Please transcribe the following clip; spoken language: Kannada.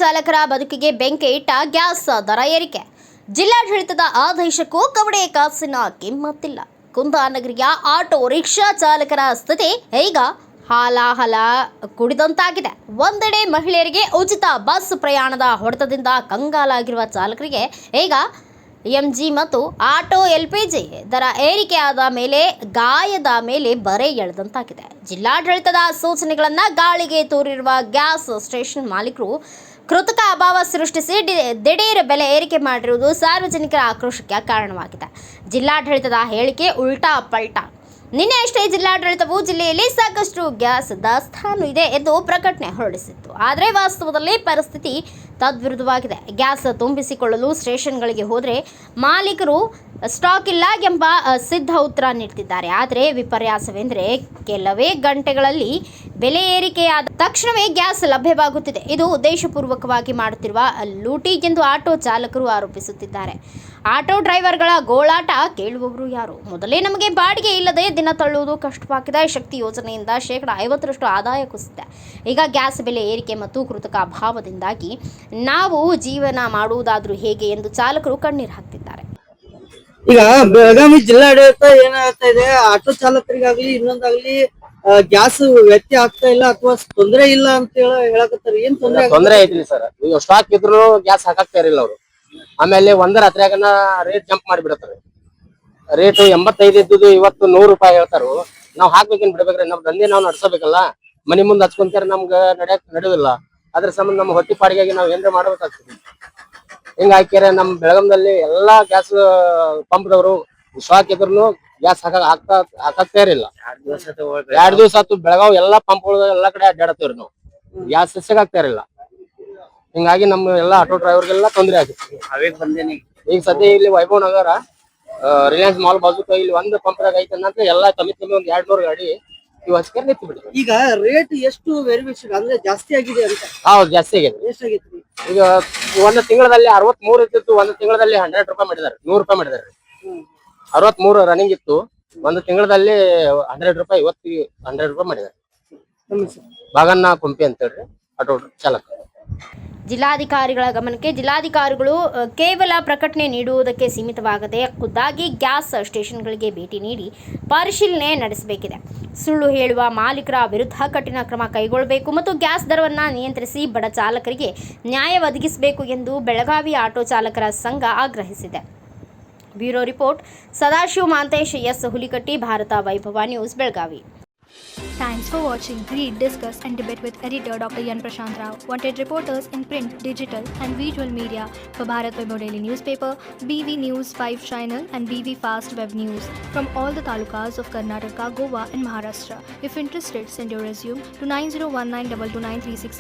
ಚಾಲಕರ ಬದುಕಿಗೆ ಬೆಂಕಿ ಇಟ್ಟ ಗ್ಯಾಸ್ ದರ ಏರಿಕೆ. ಜಿಲ್ಲಾಡಳಿತದ ಆದೇಶಕ್ಕೂ ಕವಡೆ ಕಾಸಿನ ಕಿಮ್ಮತ್ತಿಲ್ಲ. ಕುಂದಾನಗರಿಯ ಆಟೋ ರಿಕ್ಷಾ ಚಾಲಕರ ಸ್ಥಿತಿ ಈಗ ಹಾಲಾಹಲ ಕುಡಿದಂತಾಗಿದೆ. ಒಂದೆಡೆ ಮಹಿಳೆಯರಿಗೆ ಉಚಿತ ಬಸ್ ಪ್ರಯಾಣದ ಹೊಡೆತದಿಂದ ಕಂಗಾಲಾಗಿರುವ ಚಾಲಕರಿಗೆ ಈಗ ಎಂಜಿ ಮತ್ತು ಆಟೋ ಎಲ್ಪಿಜಿ ದರ ಏರಿಕೆಯಾದ ಮೇಲೆ ಗಾಯದ ಮೇಲೆ ಬರೆ ಎಳೆದಂತಾಗಿದೆ. ಜಿಲ್ಲಾಡಳಿತದ ಸೂಚನೆಗಳನ್ನು ಗಾಳಿಗೆ ತೂರಿರುವ ಗ್ಯಾಸ್ ಸ್ಟೇಷನ್ ಮಾಲೀಕರು ಕೃತಕ ಅಭಾವ ಸೃಷ್ಟಿಸಿ ದಿಢೀರ್ ಬೆಲೆ ಏರಿಕೆ ಮಾಡಿರುವುದು ಸಾರ್ವಜನಿಕರ ಆಕ್ರೋಶಕ್ಕೆ ಕಾರಣವಾಗಿದೆ. ಜಿಲ್ಲಾಡಳಿತದ ಹೇಳಿಕೆ ಉಲ್ಟಾ ಪಲ್ಟಾ. ನಿನ್ನೆ ಅಷ್ಟೇ ಜಿಲ್ಲಾಡಳಿತವು ಜಿಲ್ಲೆಯಲ್ಲಿ ಸಾಕಷ್ಟು ಗ್ಯಾಸ್ ದಾಸ್ತಾನು ಇದೆ ಎಂದು ಪ್ರಕಟಣೆ ಹೊರಡಿಸಿತ್ತು. ಆದರೆ ವಾಸ್ತವದಲ್ಲಿ ಪರಿಸ್ಥಿತಿ ತದ್ವಿರುದ್ಧವಾಗಿದೆ. ಗ್ಯಾಸ್ ತುಂಬಿಸಿಕೊಳ್ಳಲು ಸ್ಟೇಷನ್ಗಳಿಗೆ ಹೋದರೆ ಮಾಲೀಕರು ಸ್ಟಾಕ್ ಇಲ್ಲ ಎಂಬ ಸಿದ್ಧ ಉತ್ತರ ನೀಡುತ್ತಿದ್ದಾರೆ. ಆದರೆ ವಿಪರ್ಯಾಸವೆಂದರೆ ಕೆಲವೇ ಗಂಟೆಗಳಲ್ಲಿ ಬೆಲೆ ಏರಿಕೆಯಾದ ತಕ್ಷಣವೇ ಗ್ಯಾಸ್ ಲಭ್ಯವಾಗುತ್ತಿದೆ. ಇದು ಉದ್ದೇಶಪೂರ್ವಕವಾಗಿ ಮಾಡುತ್ತಿರುವ ಲೂಟಿ ಎಂದು ಆಟೋ ಚಾಲಕರು ಆರೋಪಿಸುತ್ತಿದ್ದಾರೆ. ಆಟೋ ಡ್ರೈವರ್ಗಳ ಗೋಳಾಟ ಕೇಳುವವರು ಯಾರು? ಮೊದಲೇ ನಮಗೆ ಬಾಡಿಗೆ ಇಲ್ಲದೆ ದಿನ ತಳ್ಳುವುದು ಕಷ್ಟವಾಗಿದೆ. ಶಕ್ತಿ ಯೋಜನೆಯಿಂದ 50% ಆದಾಯ ಕುಸಿದಿದೆ. ಈಗ ಗ್ಯಾಸ್ ಬೆಲೆ ಏರಿಕೆ ಮತ್ತು ಕೃತಕ ಅಭಾವದಿಂದಾಗಿ ನಾವು ಜೀವನ ಮಾಡುವುದಾದ್ರೂ ಹೇಗೆ ಎಂದು ಚಾಲಕರು ಕಣ್ಣೀರು ಹಾಕ್ತಿದ್ದಾರೆ. ಈಗ ಬೆಳಗಾವಿ ಜಿಲ್ಲಾಡಳಿತ ಏನಾಗ್ತಾ ಇದೆ, ಆಟೋ ಚಾಲಕರಿಗಾಗ್ಲಿ ಇನ್ನೊಂದಾಗ್ಲಿ ಗ್ಯಾಸ್ ವ್ಯತ್ಯಯ ಆಗ್ತಾ ಇಲ್ಲ ಅಥವಾ ತೊಂದರೆ ಇಲ್ಲ ಅಂತ ಹೇಳಕತ್ತಾರೆ. ಏನ್ ತೊಂದರೆ ಐತ್ರಿ ಸರ್? ಈಗ ಸ್ಟಾಕ್ ಇದ್ರು ಗ್ಯಾಸ್ ಹಾಕಾಕ್ತಾ ಇರಲಿಲ್ಲ ಅವರು. ಆಮೇಲೆ ಒಂದರ ಹತ್ರಗನ ರೇಟ್ ಜಂಪ್ ಮಾಡಿಬಿಡತ್ತಾರೆ. ರೇಟ್ 85 ಇದ್ದುದು ಇವತ್ತು 100 ರೂಪಾಯಿ ಹೇಳ್ತಾರು. ನಾವ್ ಹಾಕ್ಬೇಕೇನ್ ಬಿಡ್ಬೇಕ್ರಿ? ನಮ್ ದಂಧೆ ನಾವು ನಡ್ಸಬೇಕಲ್ಲ. ಮನಿ ಮುಂದೆ ಹಚ್ಕೊಂತಾರ ನಮ್ಗ ನಡೆಯೋದಿಲ್ಲ. ಅದ್ರ ಸಂಬಂಧ ನಮ್ಮ ಹೊಟ್ಟಿ ಪಾಡಿಗಾಗಿ ನಾವ್ ಏನ್ರ ಮಾಡ್ಬೇಕಾಗ್ತದೆ. ಹಿಂಗ ಹಾಕ್ಯಾರ ನಮ್ ಬೆಳಗಾಂದಲ್ಲಿ ಎಲ್ಲಾ ಗ್ಯಾಸ್ ಪಂಪ್ದವರು ಸ್ಟಾಕ್ ಇದ್ರು ಗ್ಯಾಸ್ ಹಾಕಾಕ್ತಾ ಇರಲಿಲ್ಲ. 2 ದಿವಸ ಆತು ಬೆಳಗಾವ್ ಎಲ್ಲಾ ಪಂಪ್ಗಳು ಎಲ್ಲಾ ಕಡೆ ಅಡ್ಡಾಡತ್ತೇವ್ರಿ ನಾವು. ಗ್ಯಾಸ್ ಸಿಗಾಗ್ತಾ ಇರಲಿಲ್ಲ. ಹಿಂಗಾಗಿ ನಮ್ಮ ಎಲ್ಲಾ ಆಟೋ ಡ್ರೈವರ್ಗೆಲ್ಲ ತೊಂದರೆ ಆಗಿತ್ತು. ಈಗ ಸದ್ಯ ಇಲ್ಲಿ ವೈಭವ್ ನಗರ ರಿಲಯನ್ಸ್ ಮಾಲ್ ಬಾಜುಕ ಇಲ್ಲಿ ಒಂದು ಪಂಪ್ದಾಗ ಐತೆ ಅಂತ ಎಲ್ಲಾ ಕಮ್ಮಿ ಒಂದ್ 200 ಗಾಡಿ ಇವ್ ಹಚ್ಕರ್ ನಿಂತು ಬಿಡಿ. ಈಗ ರೇಟ್ ಎಷ್ಟು ವೇರಿಯೇಷನ್ ಅಂದ್ರೆ ಜಾಸ್ತಿ ಆಗಿದೆ ಅಂತ? ಹೌದು, ಜಾಸ್ತಿ ಆಗಿದೆ. ಎಷ್ಟಾಗೈತಿ? ಈಗ ಒಂದು ತಿಂಗಳಲ್ಲಿ 63 ಇತ್ತು, ಒಂದು ತಿಂಗಳಲ್ಲಿ 100 ರೂಪಾಯಿ ಮಾಡಿದಾರೆ, 100 ರೂಪಾಯಿ ಮಾಡಿದಾರೆ. 63 ರನ್ನಿಂಗ್ ಇತ್ತು, ಒಂದು ತಿಂಗಳಲ್ಲಿ 100 ರೂಪಾಯಿ, ಇವತ್ತಿಗೆ 100 ರೂಪಾಯಿ ಮಾಡಿದಾರೆ. ಬಾಗಣ್ಣ ಕುಂಪಿ ಅಂತ ಹೇಳ್ರಿ ಆಟೋ ಚಾಲಕ. ಜಿಲ್ಲಾಧಿಕಾರಿಗಳ ಗಮನಕ್ಕೆ ಜಿಲ್ಲಾಧಿಕಾರಿಗಳು ಕೇವಲ ಪ್ರಕಟಣೆ ನೀಡುವುದಕ್ಕೆ ಸೀಮಿತವಾಗದೆ ಖುದ್ದಾಗಿ ಗ್ಯಾಸ್ ಸ್ಟೇಷನ್ಗಳಿಗೆ ಭೇಟಿ ನೀಡಿ ಪರಿಶೀಲನೆ ನಡೆಸಬೇಕಿದೆ. ಸುಳ್ಳು ಹೇಳುವ ಮಾಲೀಕರ ವಿರುದ್ಧ ಕಠಿಣ ಕ್ರಮ ಕೈಗೊಳ್ಳಬೇಕು ಮತ್ತು ಗ್ಯಾಸ್ ದರವನ್ನು ನಿಯಂತ್ರಿಸಿ ಬಡ ಚಾಲಕರಿಗೆ ನ್ಯಾಯ ಒದಗಿಸಬೇಕು ಎಂದು ಬೆಳಗಾವಿ ಆಟೋ ಚಾಲಕರ ಸಂಘ ಆಗ್ರಹಿಸಿದೆ. Bureau report Sadashiva Mantesh, S Hulikatti, Bharata Vaibhava news, Belagavi. Thanks for watching. Read, discuss and debate with editor Dr. Yan Prashant Rao. Wanted reporters in print, digital and visual media for Bharat Vaibhav Daily Newspaper, BV News 5 Channel and BV Fast Web News from all the talukas of Karnataka, Goa and Maharashtra. If interested, send your resume to 9019229369.